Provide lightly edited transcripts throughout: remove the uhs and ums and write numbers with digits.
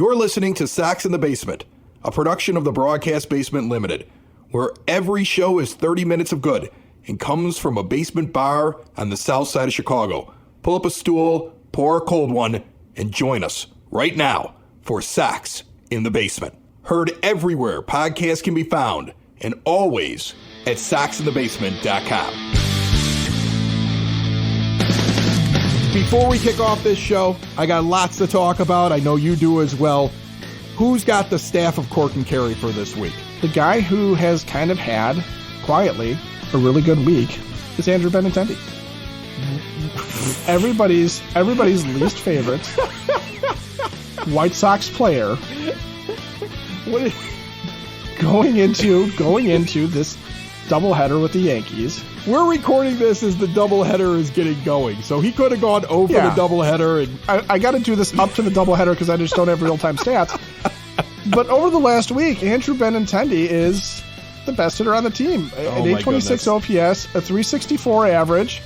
You're listening to Sox in the Basement, a production of the Broadcast Basement Limited, where every show is 30 minutes of good and comes from a basement bar on the south side of Chicago. Pull up a stool, pour a cold one, and join us right now for Sox in the Basement. Heard everywhere podcasts can be found, and always at soxinthebasement.com. Before we kick off this show, I got lots to talk about. I know you do as well. Who's got the Staff of Cork and Kerry for this week? The guy who has kind of had, quietly, a really good week is Andrew Benintendi. Everybody's least favorite White Sox player going into this doubleheader with the Yankees. We're recording this as the doubleheader is getting going, so he could have gone over the doubleheader. And I got to do this up to the doubleheader because I just don't have real-time stats. But over the last week, Andrew Benintendi is the best hitter on the team. An 826 OPS, a 364 average,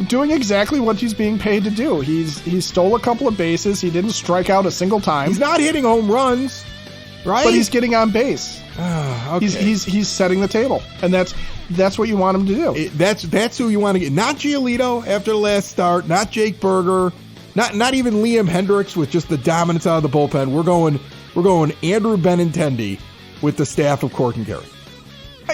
doing exactly what he's being paid to do. He stole a couple of bases. He didn't strike out a single time. He's not hitting home runs, right? But he's getting on base. Okay. He's setting the table, and that's what you want him to do. That's who you want to get. Not Giolito after the last start. Not Jake Berger. Not even Liam Hendricks with just the dominance out of the bullpen. We're going Andrew Benintendi with the Staff of Cork and Kerry.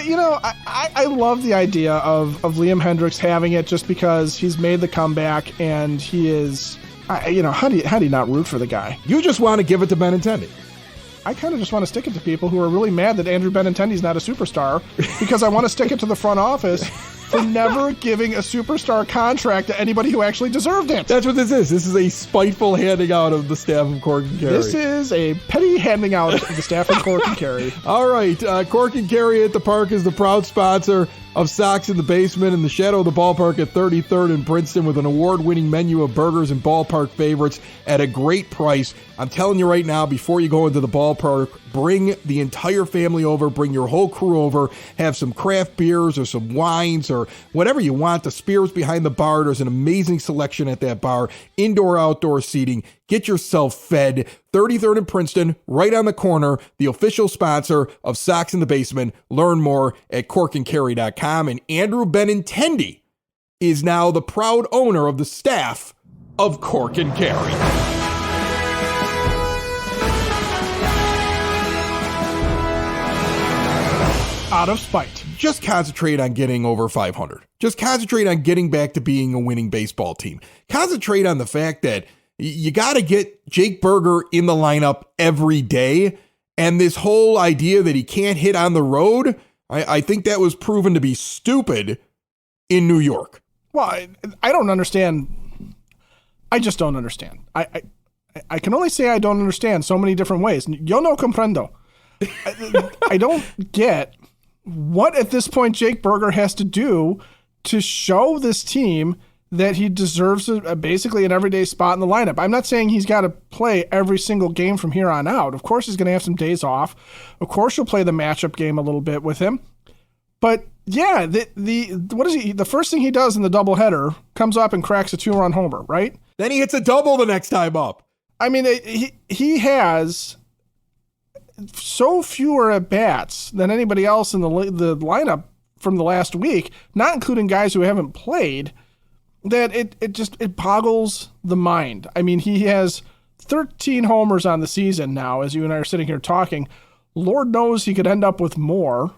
You know, I love the idea of Liam Hendricks having it just because he's made the comeback and he is. How do you not root for the guy? You just want to give it to Benintendi. I kind of just want to stick it to people who are really mad that Andrew Benintendi's not a superstar because I want to stick it to the front office for never giving a superstar contract to anybody who actually deserved it. That's what this is. This is a spiteful handing out of the Staff of Cork and Kerry. This is a petty handing out of the Staff of Cork and Kerry. All right. Cork and Kerry at the Park is the proud sponsor of Sox in the Basement in the shadow of the ballpark at 33rd and Princeton with an award-winning menu of burgers and ballpark favorites at a great price. I'm telling you right now, before you go into the ballpark, bring the entire family over, bring your whole crew over, have some craft beers or some wines or whatever you want. The Spears behind the bar, there's an amazing selection at that bar, indoor, outdoor seating. Get yourself fed. 33rd and Princeton, right on the corner, the official sponsor of Sox in the Basement. Learn more at corkandkerry.com. And Andrew Benintendi is now the proud owner of the Staff of Cork and Kerry. Out of spite. Just concentrate on getting over 500. Just concentrate on getting back to being a winning baseball team. Concentrate on the fact that you got to get Jake Berger in the lineup every day. And this whole idea that he can't hit on the road, I think that was proven to be stupid in New York. Well, I don't understand. I just don't understand. I can only say I don't understand so many different ways. Yo no comprendo. I don't get what at this point Jake Berger has to do to show this team that he deserves basically an everyday spot in the lineup. I'm not saying he's got to play every single game from here on out. Of course, he's going to have some days off. Of course, you'll play the matchup game a little bit with him. But yeah, what is he? The first thing he does in the doubleheader comes up and cracks a 2-run homer, right? Then he hits a double the next time up. I mean, he has so fewer at bats than anybody else in the lineup from the last week, not including guys who haven't played, that it boggles the mind. I mean, he has 13 homers on the season now, as you and I are sitting here talking. Lord knows he could end up with more,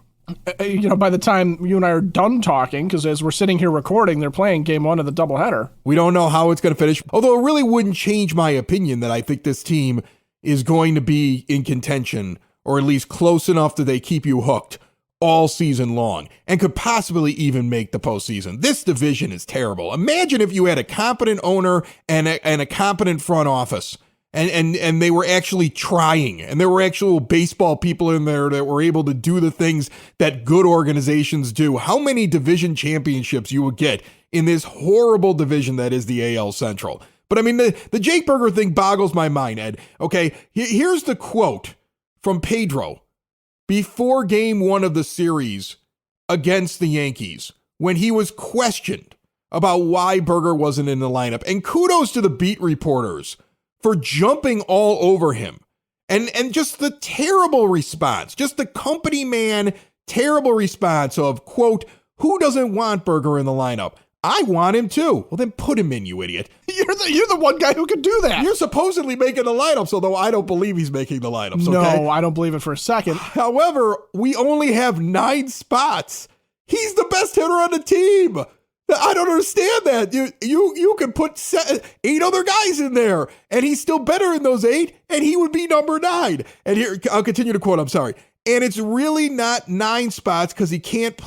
by the time you and I are done talking, because as we're sitting here recording, they're playing game one of the doubleheader. We don't know how it's going to finish, although it really wouldn't change my opinion that I think this team is going to be in contention, or at least close enough that they keep you hooked all season long and could possibly even make the postseason. This division is terrible. Imagine if you had a competent owner and a competent front office and they were actually trying and there were actual baseball people in there that were able to do the things that good organizations do. How many division championships you would get in this horrible division that is the AL Central. But I mean, the Jake Berger thing boggles my mind, Ed. Okay, here's the quote from Pedro before game one of the series against the Yankees when he was questioned about why Berger wasn't in the lineup. And kudos to the beat reporters for jumping all over him And just the terrible response, just the company man terrible response of, quote, who doesn't want Berger in the lineup? I want him too. Well, then put him in, you idiot. You're the one guy who could do that. You're supposedly making the lineups, although I don't believe he's making the lineups. Okay? No, I don't believe it for a second. However, we only have 9 spots. He's the best hitter on the team. I don't understand that. You could put 8 other guys in there, and he's still better in those 8, and he would be number 9. And here, I'll continue to quote, I'm sorry. And it's really not 9 spots because he can't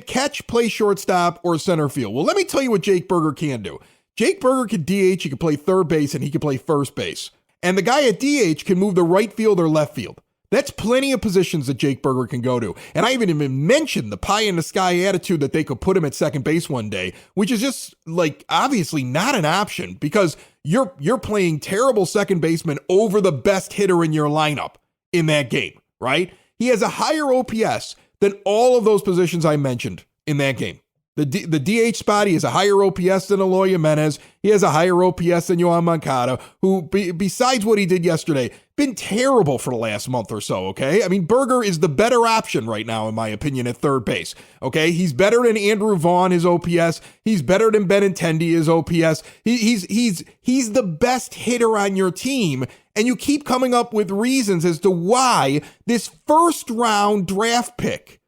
catch, play shortstop, or center field. Well, let me tell you what Jake Berger can do. Jake Berger can DH, he can play third base, and he can play first base. And the guy at DH can move to right field or left field. That's plenty of positions that Jake Berger can go to. And I even mentioned the pie in the sky attitude that they could put him at second base one day, which is just like obviously not an option because you're playing terrible second baseman over the best hitter in your lineup in that game, right? He has a higher OPS than all of those positions I mentioned in that game. The DH spot, he has a higher OPS than Eloy Jimenez. He has a higher OPS than Yohan Moncada, who, besides what he did yesterday, been terrible for the last month or so, okay? I mean, Berger is the better option right now, in my opinion, at third base, okay? He's better than Andrew Vaughn, his OPS. He's better than Benintendi, his OPS. He's the best hitter on your team, and you keep coming up with reasons as to why this first-round draft pick,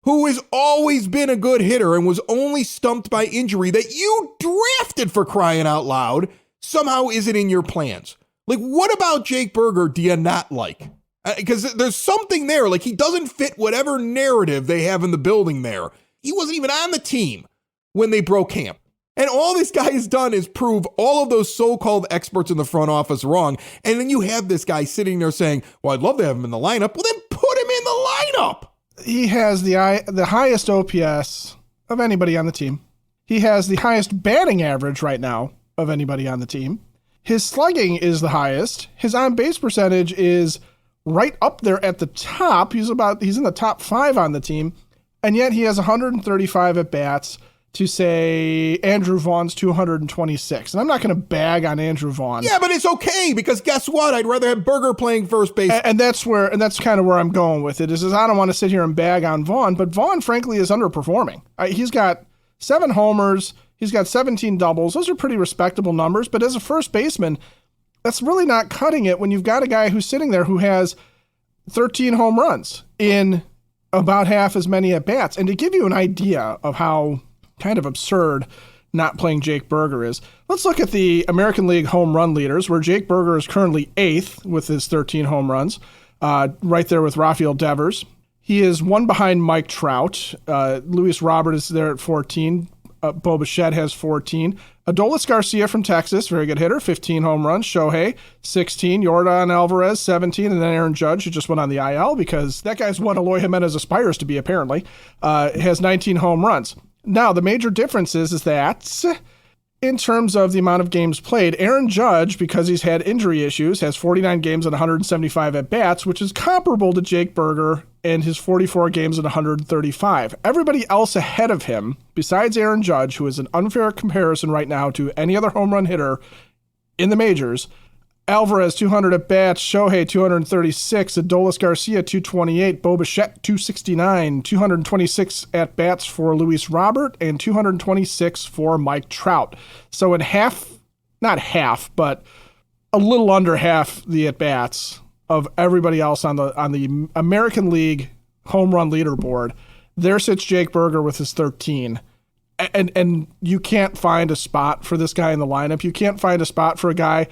who has always been a good hitter and was only stumped by injury that you drafted for crying out loud, somehow isn't in your plans. Like, what about Jake Berger do you not like? Because there's something there. Like, he doesn't fit whatever narrative they have in the building there. He wasn't even on the team when they broke camp. And all this guy has done is prove all of those so-called experts in the front office wrong. And then you have this guy sitting there saying, well, I'd love to have him in the lineup. Well, then put him in the lineup. He has the highest OPS of anybody on the team. He has the highest batting average right now of anybody on the team. His slugging is the highest. His on-base percentage is right up there at the top. He's in the top 5 on the team, and yet he has 135 at-bats to, say, Andrew Vaughn's 226. And I'm not going to bag on Andrew Vaughn. Yeah, but it's okay, because guess what? I'd rather have Berger playing first base. And that's kind of where I'm going with it, is I don't want to sit here and bag on Vaughn, but Vaughn, frankly, is underperforming. He's got 7 homers. He's got 17 doubles. Those are pretty respectable numbers, but as a first baseman, that's really not cutting it when you've got a guy who's sitting there who has 13 home runs in about half as many at-bats. And to give you an idea of how kind of absurd not playing Jake Berger is, let's look at the American League home run leaders, where Jake Berger is currently 8th with his 13 home runs, right there with Rafael Devers. He is 1 behind Mike Trout. Luis Robert is there at 14. Bo Bichette has 14. Adolis Garcia from Texas, very good hitter, 15 home runs. Shohei, 16. Yordan Alvarez, 17. And then Aaron Judge, who just went on the IL because that guy's what Eloy Jimenez aspires to be, apparently, has 19 home runs. Now, the major difference is that in terms of the amount of games played, Aaron Judge, because he's had injury issues, has 49 games and 175 at-bats, which is comparable to Jake Berger and his 44 games and 135. Everybody else ahead of him, besides Aaron Judge, who is an unfair comparison right now to any other home run hitter in the majors, Alvarez, 200 at-bats, Shohei, 236, Adolis Garcia, 228, Bo Bichette, 269, 226 at-bats for Luis Robert, and 226 for Mike Trout. So in not half, but a little under half the at-bats of everybody else on the American League home run leaderboard, there sits Jake Berger with his 13. And you can't find a spot for this guy in the lineup. You can't find a spot for a guy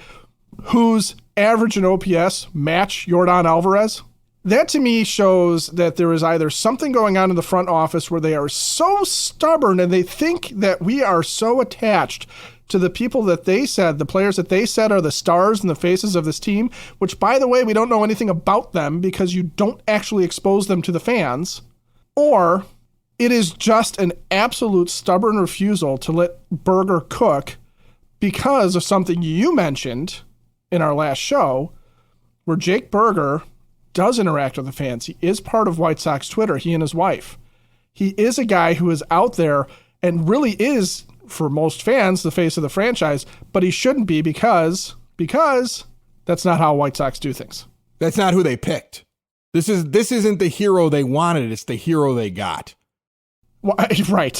whose average and OPS match Yordan Alvarez. That to me shows that there is either something going on in the front office where they are so stubborn and they think that we are so attached to the people that they said, the players that they said are the stars and the faces of this team, which, by the way, we don't know anything about them because you don't actually expose them to the fans, or it is just an absolute stubborn refusal to let Berger cook because of something you mentioned in our last show, where Jake Berger does interact with the fans. He is part of White Sox Twitter, he and his wife. He is a guy who is out there and really is, for most fans, the face of the franchise, but he shouldn't be because that's not how White Sox do things. That's not who they picked. This isn't the hero they wanted. It's the hero they got. Well, right.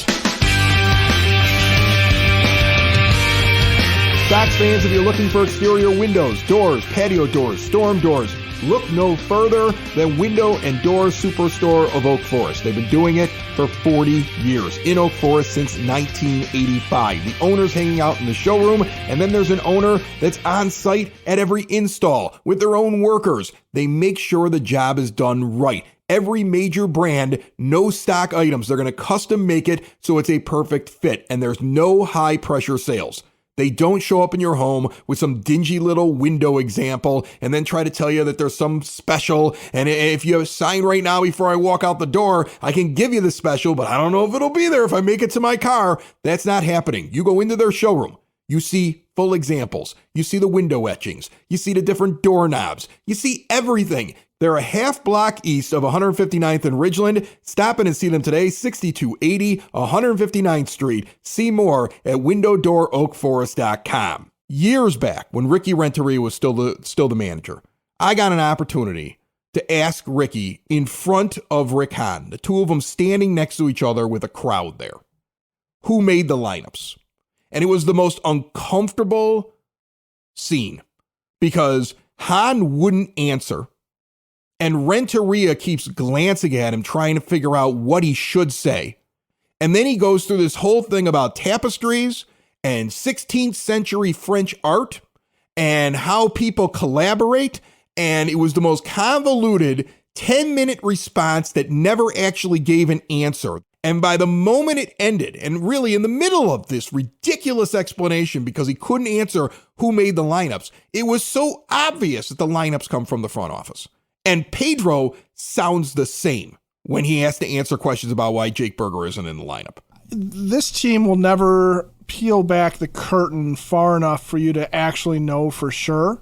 Sox fans, if you're looking for exterior windows, doors, patio doors, storm doors, look no further than Window and Door Superstore of Oak Forest. They've been doing it for 40 years in Oak Forest since 1985. The owner's hanging out in the showroom, and then there's an owner that's on site at every install with their own workers. They make sure the job is done right. Every major brand, no stock items. They're going to custom make it so it's a perfect fit, and there's no high pressure sales. They don't show up in your home with some dingy little window example and then try to tell you that there's some special. And if you have a sign right now before I walk out the door, I can give you the special, but I don't know if it'll be there if I make it to my car. That's not happening. You go into their showroom. You see full examples. You see the window etchings. You see the different doorknobs. You see everything. They're a half block east of 159th and Ridgeland. Stop in and see them today, 6280 159th Street. See more at windowdooroakforest.com. Years back, when Ricky Renteria was still the manager, I got an opportunity to ask Ricky in front of Rick Hahn, the two of them standing next to each other with a crowd there, who made the lineups. And it was the most uncomfortable scene because Hahn wouldn't answer. And Renteria keeps glancing at him, trying to figure out what he should say. And then he goes through this whole thing about tapestries and 16th century French art and how people collaborate. And it was the most convoluted 10-minute response that never actually gave an answer. And by the moment it ended, and really in the middle of this ridiculous explanation because he couldn't answer who made the lineups, it was so obvious that the lineups come from the front office. And Pedro sounds the same when he has to answer questions about why Jake Berger isn't in the lineup. This team will never peel back the curtain far enough for you to actually know for sure.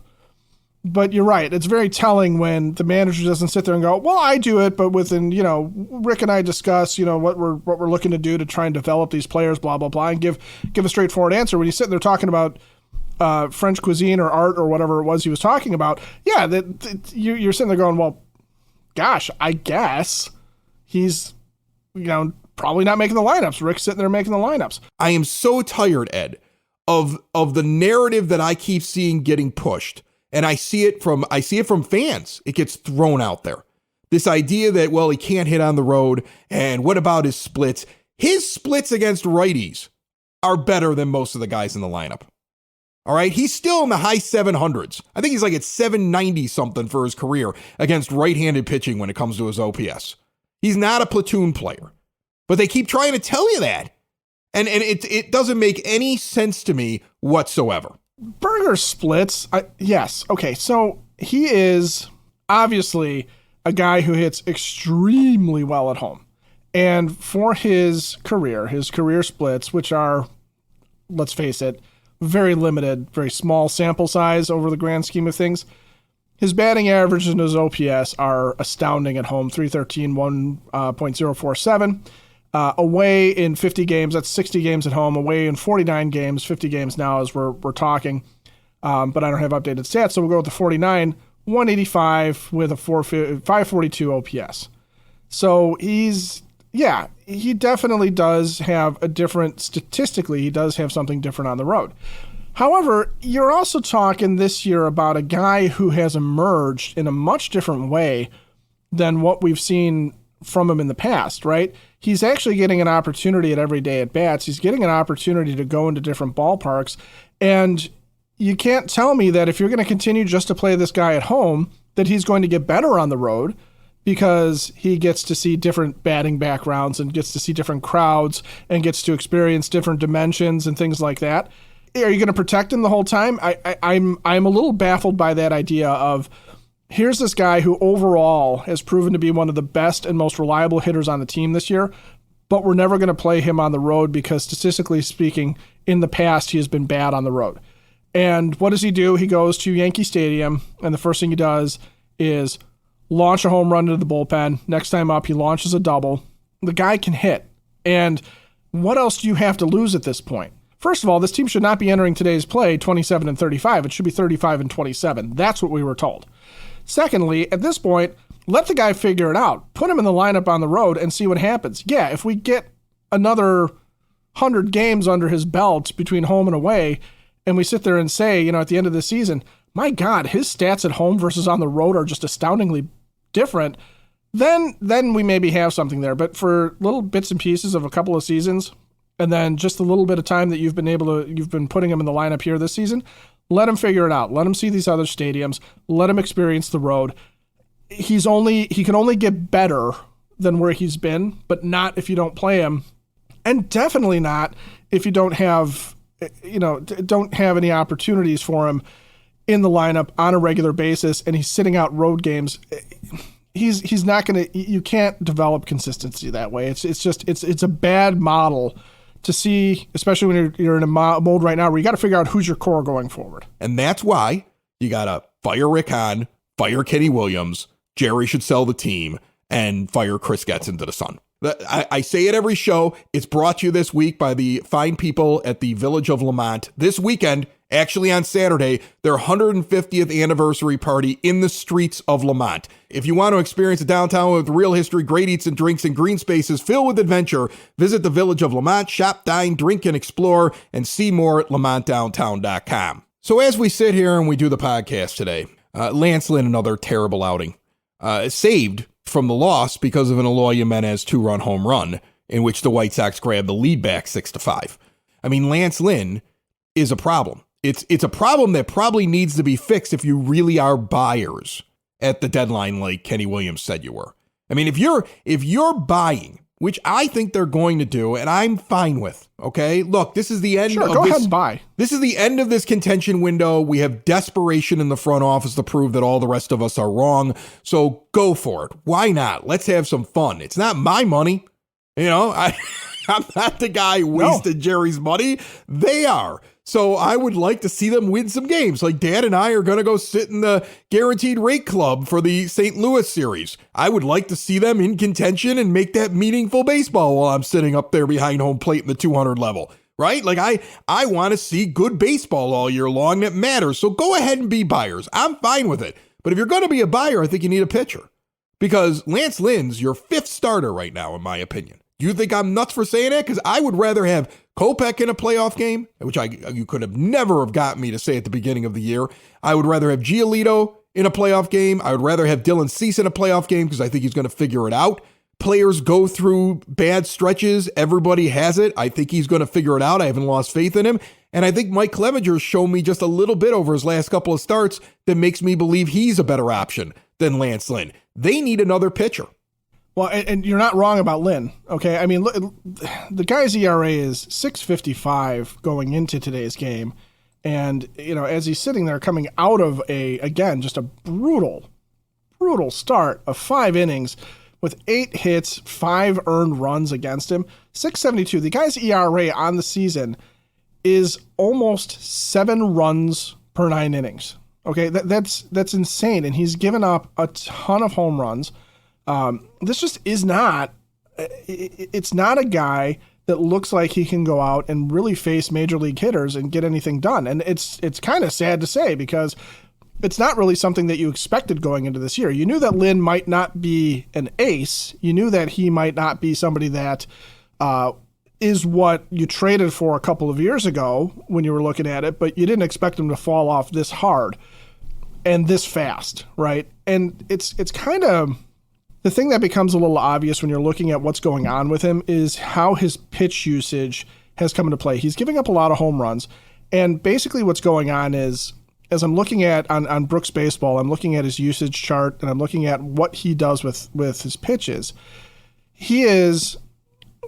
But you're right. It's very telling when the manager doesn't sit there and go, well, I do it, but within, Rick and I discuss, what we're looking to do to try and develop these players, blah, blah, blah, and give a straightforward answer. When he's sitting there talking about French cuisine or art or whatever it was he was talking about, yeah, you're sitting there going, well, gosh, I guess he's, probably not making the lineups. Rick's sitting there making the lineups. I am so tired, Ed, of the narrative that I keep seeing getting pushed. And I see it from fans. It gets thrown out there. This idea that, well, he can't hit on the road. And what about his splits? His splits against righties are better than most of the guys in the lineup. All right. He's still in the high 700s. I think he's like at 790 something for his career against right-handed pitching when it comes to his OPS. He's not a platoon player, but they keep trying to tell you that. And it doesn't make any sense to me whatsoever. Berger splits. Yes. Okay. So he is obviously a guy who hits extremely well at home. And for his career splits, which are, let's face it, very limited, very small sample size over the grand scheme of things, his batting average and his OPS are astounding at home, 313, 1.047. Away in 50 games, that's 60 games at home. Away in 49 games, 50 games now as we're talking. But I don't have updated stats, so we'll go with the 49, 185 with a 542 OPS. So he definitely does have statistically, he does have something different on the road. However, you're also talking this year about a guy who has emerged in a much different way than what we've seen from him in the past, right? He's actually getting an opportunity at every day at bats. He's getting an opportunity to go into different ballparks. And you can't tell me that if you're going to continue just to play this guy at home, that he's going to get better on the road because he gets to see different batting backgrounds and gets to see different crowds and gets to experience different dimensions and things like that. Are you going to protect him the whole time? I'm a little baffled by that idea of, here's this guy who overall has proven to be one of the best and most reliable hitters on the team this year, but we're never going to play him on the road because statistically speaking, in the past, he has been bad on the road. And what does he do? He goes to Yankee Stadium, and the first thing he does is launch a home run into the bullpen. Next time up, he launches a double. The guy can hit. And what else do you have to lose at this point? First of all, this team should not be entering today's play 27-35. It should be 35-27. That's what we were told. Secondly, at this point, let the guy figure it out. Put him in the lineup on the road and see what happens. Yeah, if we get another 100 games under his belt between home and away, and we sit there and say, at the end of the season, my God, his stats at home versus on the road are just astoundingly different, then we maybe have something there. But for little bits and pieces of a couple of seasons, and then just a little bit of time that you've been putting him in the lineup here this season, let him figure it out. Let him see these other stadiums. Let him experience the road. He can only get better than where he's been, but not if you don't play him, and definitely not if you don't have any opportunities for him in the lineup on a regular basis, and he's sitting out road games. He's not going to. You can't develop consistency that way. It's a bad model to see, especially when you're in a mode right now where you got to figure out who's your core going forward. And that's why you got to fire Rick Hahn, fire Kenny Williams, Jerry should sell the team, and fire Chris Getz into the sun. I say it every show. It's brought to you this week by the fine people at the Village of Lamont. This weekend, actually on Saturday, their 150th anniversary party in the streets of Lamont. If you want to experience a downtown with real history, great eats and drinks, and green spaces filled with adventure, visit the Village of Lamont, shop, dine, drink, and explore, and see more at lamontdowntown.com. So as we sit here and we do the podcast today, Lance Lynn, another terrible outing, saved from the loss because of an Eloy Jimenez 2-run home run in which the White Sox grabbed the lead back 6-5. I mean, Lance Lynn is a problem. It's a problem that probably needs to be fixed if you really are buyers at the deadline like Kenny Williams said you were. I mean, if you're buying, which I think they're going to do, and I'm fine with, okay? Look, this is the end of go this. ahead and buy. This is the end of this contention window. We have desperation in the front office to prove that all the rest of us are wrong. So go for it. Why not? Let's have some fun. It's not my money. I'm not the guy who wasted Jerry's money. They are. So I would like to see them win some games. Like Dad and I are going to go sit in the guaranteed rate club for the St. Louis series. I would like to see them in contention and make that meaningful baseball while I'm sitting up there behind home plate in the 200 level, right? Like I want to see good baseball all year long that matters. So go ahead and be buyers. I'm fine with it. But if you're going to be a buyer, I think you need a pitcher because Lance Lynn's your 5th starter right now, in my opinion. You think I'm nuts for saying that? Because I would rather have Kopech in a playoff game, which you could have never have gotten me to say at the beginning of the year. I would rather have Giolito in a playoff game. I would rather have Dylan Cease in a playoff game because I think he's going to figure it out. Players go through bad stretches. Everybody has it. I think he's going to figure it out. I haven't lost faith in him. And I think Mike Clevenger's shown me just a little bit over his last couple of starts that makes me believe he's a better option than Lance Lynn. They need another pitcher. Well, and you're not wrong about Lynn, okay? I mean, look, the guy's ERA is 6.55 going into today's game. And, as he's sitting there coming out of just a brutal start of 5 innings with 8 hits, 5 earned runs against him, 6.72. The guy's ERA on the season is almost 7 runs per 9 innings, okay? That's insane. And he's given up a ton of home runs. This just is not, it's not a guy that looks like he can go out and really face major league hitters and get anything done. And it's kind of sad to say because it's not really something that you expected going into this year. You knew that Lynn might not be an ace. You knew that he might not be somebody that is what you traded for a couple of years ago when you were looking at it, but you didn't expect him to fall off this hard and this fast, right? And it's kind of... The thing that becomes a little obvious when you're looking at what's going on with him is how his pitch usage has come into play. He's giving up a lot of home runs. And basically what's going on is, as I'm looking at on Brooks Baseball, I'm looking at his usage chart and I'm looking at what he does with his pitches. He is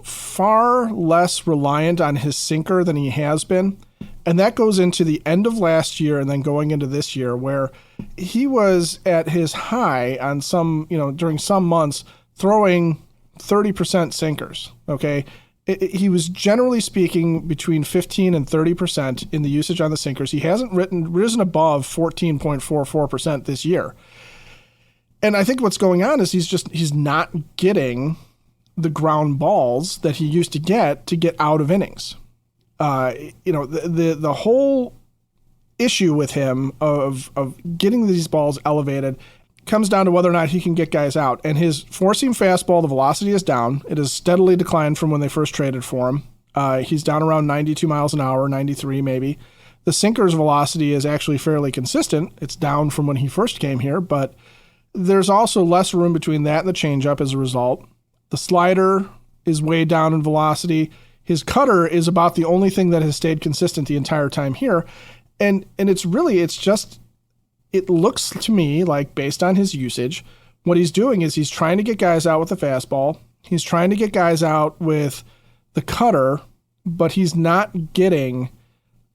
far less reliant on his sinker than he has been. And that goes into the end of last year and then going into this year where he was at his high on some, during some months throwing 30% sinkers. Okay. He was generally speaking between 15 and 30% in the usage on the sinkers. He hasn't risen above 14.44% this year. And I think what's going on is he's not getting the ground balls that he used to get out of innings. The whole issue with him of getting these balls elevated comes down to whether or not he can get guys out. And his four-seam fastball, the velocity is down. It has steadily declined from when they first traded for him. He's down around 92 miles an hour, 93 maybe. The sinker's velocity is actually fairly consistent. It's down from when he first came here, but there's also less room between that and the changeup as a result. The slider is way down in velocity. His cutter is about the only thing that has stayed consistent the entire time here. And it looks to me like, based on his usage, what he's doing is he's trying to get guys out with the fastball. He's trying to get guys out with the cutter, but he's not getting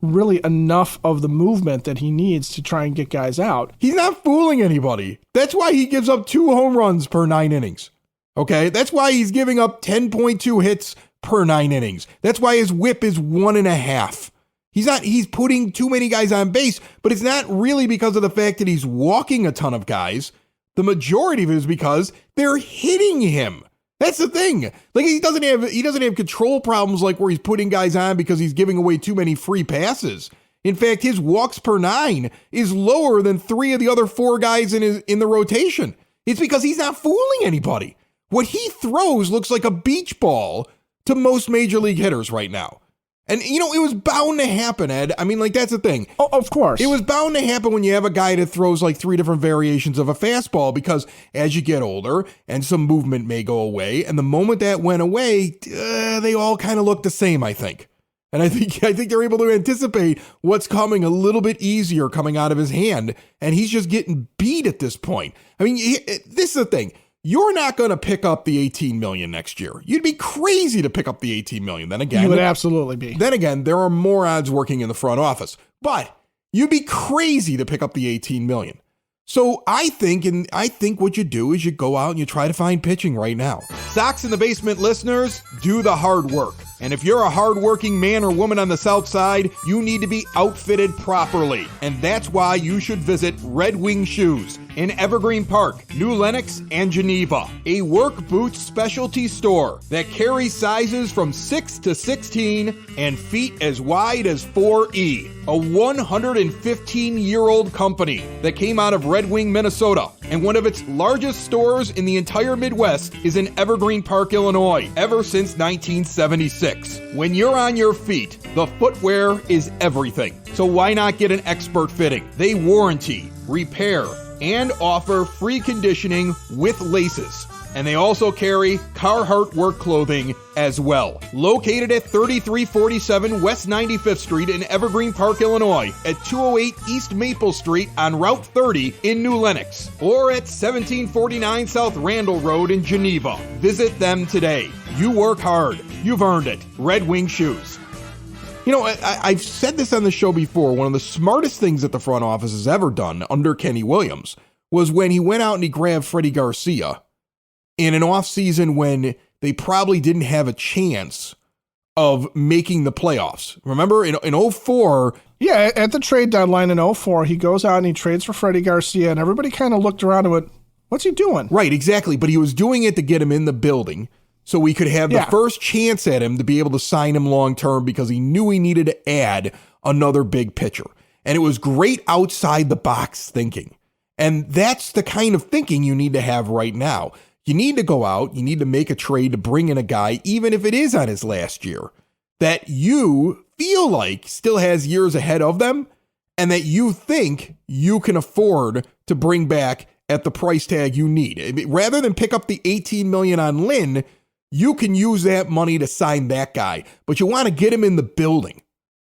really enough of the movement that he needs to try and get guys out. He's not fooling anybody. That's why he gives up 2 home runs per 9 innings. Okay? That's why he's giving up 10.2 hits per 9 innings. That's why his whip is 1.5. He's putting too many guys on base, but it's not really because of the fact that he's walking a ton of guys. The majority of it is because they're hitting him. That's the thing. Like, he doesn't have control problems like where he's putting guys on because he's giving away too many free passes. In fact, his walks per 9 is lower than 3 of the other 4 guys in the rotation. It's because he's not fooling anybody. What he throws looks like a beach ball to most major league hitters right now. And, you know, it was bound to happen, Ed. I mean, like, that's the thing. Oh, of course. It was bound to happen when you have a guy that throws like 3 different variations of a fastball, because as you get older and some movement may go away, and the moment that went away, they all kind of look the same, I think. And I think they're able to anticipate what's coming a little bit easier coming out of his hand, and he's just getting beat at this point. I mean, this is the thing. You're not going to pick up the $18 million next year. You'd be crazy to pick up the $18 million. Then again, you would absolutely be. Then again, there are morons working in the front office, but you'd be crazy to pick up the $18 million. So I think what you do is you go out and you try to find pitching right now. Sox in the Basement listeners, do the hard work. And if you're a hardworking man or woman on the South Side, you need to be outfitted properly. And that's why you should visit Red Wing Shoes in Evergreen Park, New Lenox, and Geneva. A work boots specialty store that carries sizes from 6 to 16 and feet as wide as 4E. A 115-year-old company that came out of Red Wing, Minnesota. And one of its largest stores in the entire Midwest is in Evergreen Park, Illinois, ever since 1976. When you're on your feet, the footwear is everything. So why not get an expert fitting? They warranty, repair, and offer free conditioning with laces. And they also carry Carhartt work clothing as well. Located at 3347 West 95th Street in Evergreen Park, Illinois, at 208 East Maple Street on Route 30 in New Lenox, or at 1749 South Randall Road in Geneva. Visit them today. You work hard. You've earned it. Red Wing Shoes. You know, I've said this on the show before. One of the smartest things that the front office has ever done under Kenny Williams was when he went out and he grabbed Freddie Garcia in an offseason when they probably didn't have a chance of making the playoffs. Remember, in 04... Yeah, at the trade deadline in 04, he goes out and he trades for Freddie Garcia, and everybody kind of looked around and went, what's he doing? Right, exactly. But he was doing it to get him in the building so we could have the first chance at him to be able to sign him long-term, because he knew he needed to add another big pitcher. And it was great outside-the-box thinking. And that's the kind of thinking you need to have right now. You need to go out, you need to make a trade to bring in a guy, even if it is on his last year, that you feel like still has years ahead of them, and that you think you can afford to bring back at the price tag you need. Rather than pick up the $18 million on Lynn, you can use that money to sign that guy, but you want to get him in the building.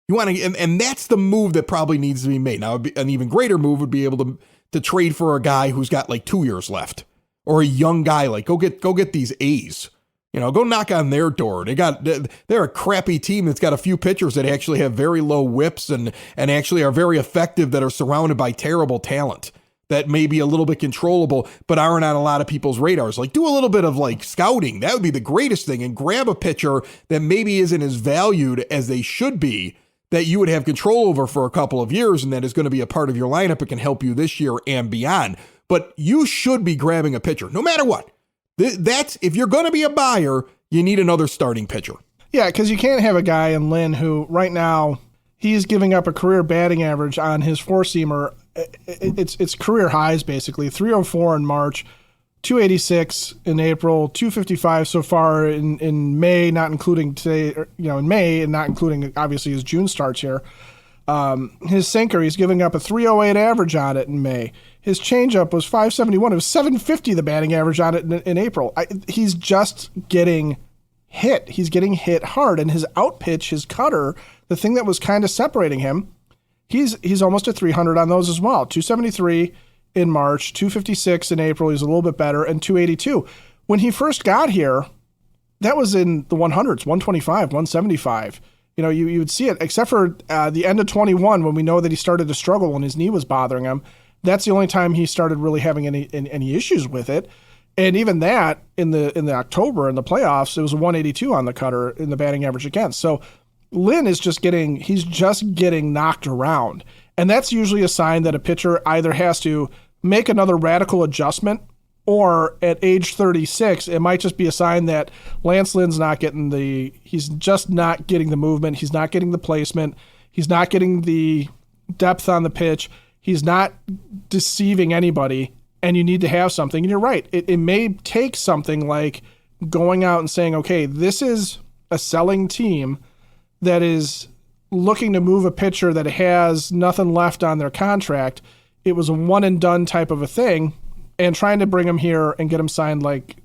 You want to, and that's the move that probably needs to be made. Now, an even greater move would be able to trade for a guy who's got like 2 years left. Or a young guy, like go get these A's, you know, go knock on their door. They're a crappy team that's got a few pitchers that actually have very low whips and actually are very effective, that are surrounded by terrible talent that may be a little bit controllable, but aren't on a lot of people's radars. Like, do a little bit of like scouting. That would be the greatest thing, and grab a pitcher that maybe isn't as valued as they should be, that you would have control over for a couple of years, and that is going to be a part of your lineup. It can help you this year and beyond. But you should be grabbing a pitcher, no matter what. That's, if you're going to be a buyer, you need another starting pitcher. Yeah, because you can't have a guy in Lynn who right now he's giving up a career batting average on his four-seamer it's career highs basically. 304 in March, 286 in April, 255 so far in May, not including today, in May, and not including obviously his June starts here. His sinker, he's giving up a 308 average on it in May. His changeup was 571. It was 750 the batting average on it in April. He's just getting hit. He's getting hit hard, and his out pitch, his cutter, the thing that was kind of separating him, he's almost at 300 on those as well. 273 in March, 256 in April. He's a little bit better, and 282. When he first got here, that was in the 100s, 125, 175. You would see it, except for the end of 21 when we know that he started to struggle when his knee was bothering him. That's the only time he started really having any issues with it. And even that in the October in the playoffs, it was a 182 on the cutter in the batting average against. So Lynn is just getting knocked around. And that's usually a sign that a pitcher either has to make another radical adjustment, or at age 36, it might just be a sign that Lance Lynn's he's just not getting the movement. He's not getting the placement. He's not getting the depth on the pitch. He's not deceiving anybody, and you need to have something. And you're right. It may take something like going out and saying, okay, this is a selling team that is looking to move a pitcher that has nothing left on their contract. It was a one and done type of a thing, and trying to bring him here and get him signed like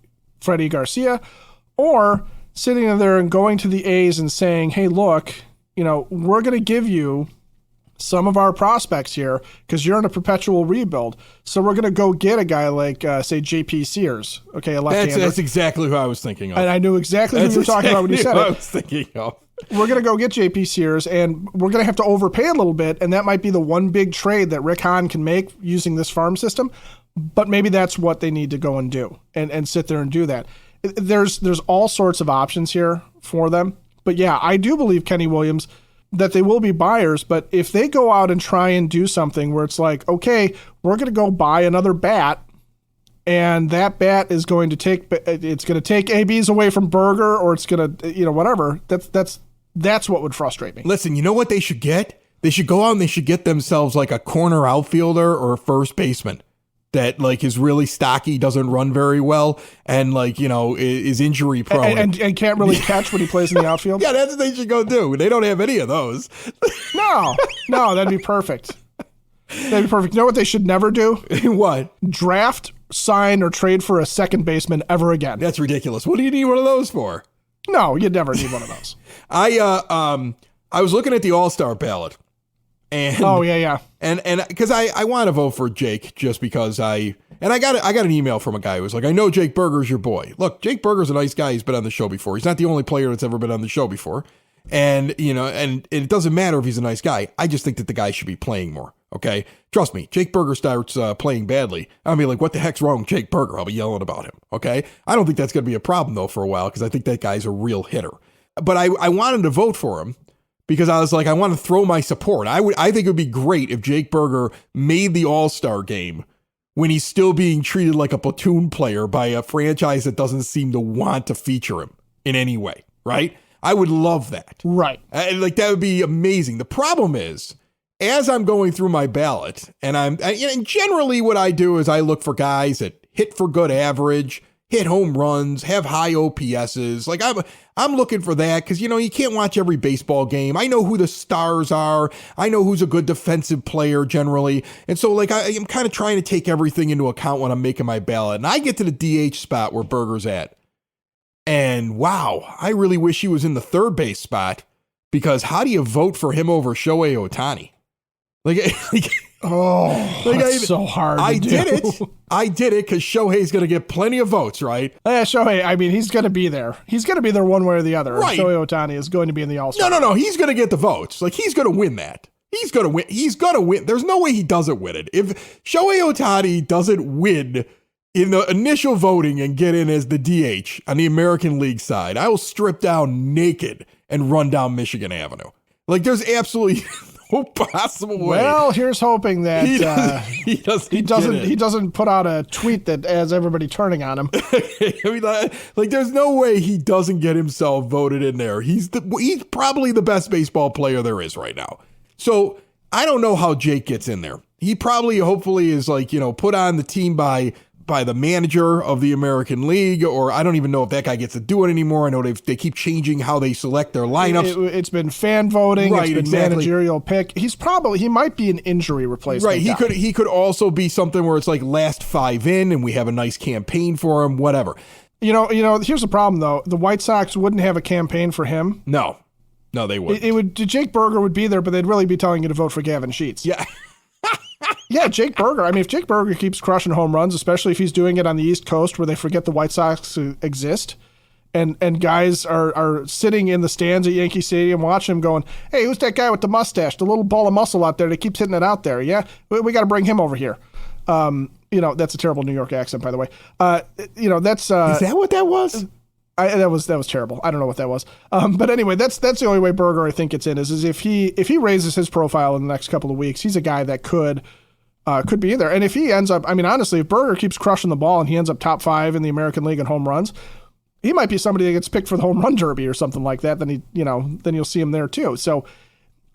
Freddie Garcia, or sitting there and going to the A's and saying, hey, look, we're going to give you some of our prospects here because you're in a perpetual rebuild. So we're going to go get a guy like, say, J.P. Sears, okay, a left-hander. That's exactly who I was thinking of. And I knew exactly who you were talking about when you said it. I was thinking of. We're going to go get J.P. Sears, and we're going to have to overpay a little bit, and that might be the one big trade that Rick Hahn can make using this farm system. But maybe that's what they need to go and do, and sit there and do that. There's all sorts of options here for them. But yeah, I do believe Kenny Williams that they will be buyers. But if they go out and try and do something where it's like, okay, we're going to go buy another bat, and that bat is going to take ABs away from Berger, or it's going to, whatever. That's what would frustrate me. Listen, you know what they should get? They should go out and they should get themselves like a corner outfielder or a first baseman that like is really stocky, doesn't run very well, and like, is injury prone. And can't really catch when he plays in the outfield. Yeah, that's what they should go do. They don't have any of those. No, that'd be perfect. That'd be perfect. You know what they should never do? What? Draft, sign, or trade for a second baseman ever again. That's ridiculous. What do you need one of those for? No, you'd never need one of those. I was looking at the All-Star ballot. And, oh yeah. And because I want to vote for Jake just because I got an email from a guy who was like, I know Jake Berger's your boy. Look, Jake Berger's a nice guy. He's been on the show before. He's not the only player that's ever been on the show before. And, and it doesn't matter if he's a nice guy. I just think that the guy should be playing more. Okay. Trust me, Jake Berger starts playing badly. I'll be like, what the heck's wrong with Jake Berger? I'll be yelling about him. Okay. I don't think that's going to be a problem though for a while, because I think that guy's a real hitter. But I wanted to vote for him, because I was like, I want to throw my support. I think it would be great if Jake Berger made the All-Star game when he's still being treated like a platoon player by a franchise that doesn't seem to want to feature him in any way, right? I would love that. Right. Like, that would be amazing. The problem is, as I'm going through my ballot, and generally what I do is I look for guys that hit for good average, hit home runs, have high OPSs. Like, I'm looking for that because, you can't watch every baseball game. I know who the stars are. I know who's a good defensive player generally. And so, like, I'm kind of trying to take everything into account when I'm making my ballot. And I get to the DH spot where Berger's at. And wow, I really wish he was in the third base spot, because how do you vote for him over Shohei Ohtani? That's so hard to do. I did it because Shohei's going to get plenty of votes, right? Yeah, Shohei, I mean, he's going to be there. He's going to be there one way or the other. Right. Shohei Ohtani is going to be in the All-Star. No. He's going to get the votes. Like, he's going to win that. He's going to win. He's going to win. There's no way he doesn't win it. If Shohei Ohtani doesn't win in the initial voting and get in as the DH on the American League side, I will strip down naked and run down Michigan Avenue. Like, there's absolutely no possible way. Well, here's hoping that he doesn't put out a tweet that has everybody turning on him. I mean, like, there's no way he doesn't get himself voted in there. He's probably the best baseball player there is right now. So I don't know how Jake gets in there. He probably, hopefully, is like, put on the team by the manager of the American League, or I don't even know if that guy gets to do it anymore. I know they keep changing how they select their lineups. It's been fan voting. Right, it's been managerial pick. He might be an injury replacement. Right, he could also be something where it's like last 5 in, and we have a nice campaign for him. Whatever. Here's the problem though. The White Sox wouldn't have a campaign for him. No, they wouldn't. Jake Berger would be there, but they'd really be telling you to vote for Gavin Sheets. Yeah. Yeah, Jake Berger. I mean, if Jake Berger keeps crushing home runs, especially if he's doing it on the East Coast where they forget the White Sox exist, and guys are sitting in the stands at Yankee Stadium watching him going, hey, who's that guy with the mustache, the little ball of muscle out there that keeps hitting it out there? Yeah, we got to bring him over here. That's a terrible New York accent, by the way. That's... Is that what that was? That was terrible. I don't know what that was. But anyway, that's the only way Berger, I think, gets in is if he raises his profile in the next couple of weeks, he's a guy that could be in there. And if he ends up, I mean, honestly, if Berger keeps crushing the ball and he ends up top 5 in the American League in home runs, he might be somebody that gets picked for the home run derby or something like that. Then then you'll see him there too. So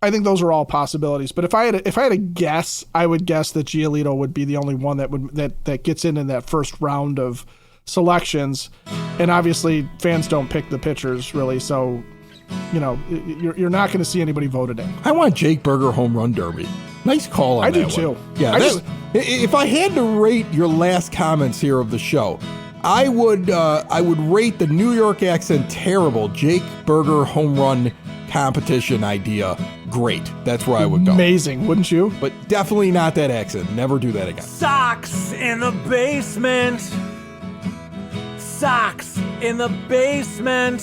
I think those are all possibilities. But if I had to guess, I would guess that Giolito would be the only one that gets in that first round of selections. And obviously, fans don't pick the pitchers really, so you're not going to see anybody voted in. I want Jake Berger home run derby. Nice call on that one. I do too. Yeah, if I had to rate your last comments here of the show, I would rate the New York accent terrible. Jake Berger home run competition idea great. That's where I would go. Amazing, wouldn't you? But definitely not that accent. Never do that again. Sox in the basement. Sox in the basement.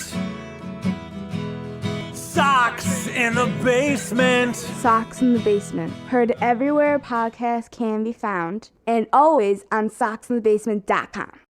Sox in the basement. Sox in the Basement. Heard everywhere podcasts can be found, and always on soxinthebasement.com.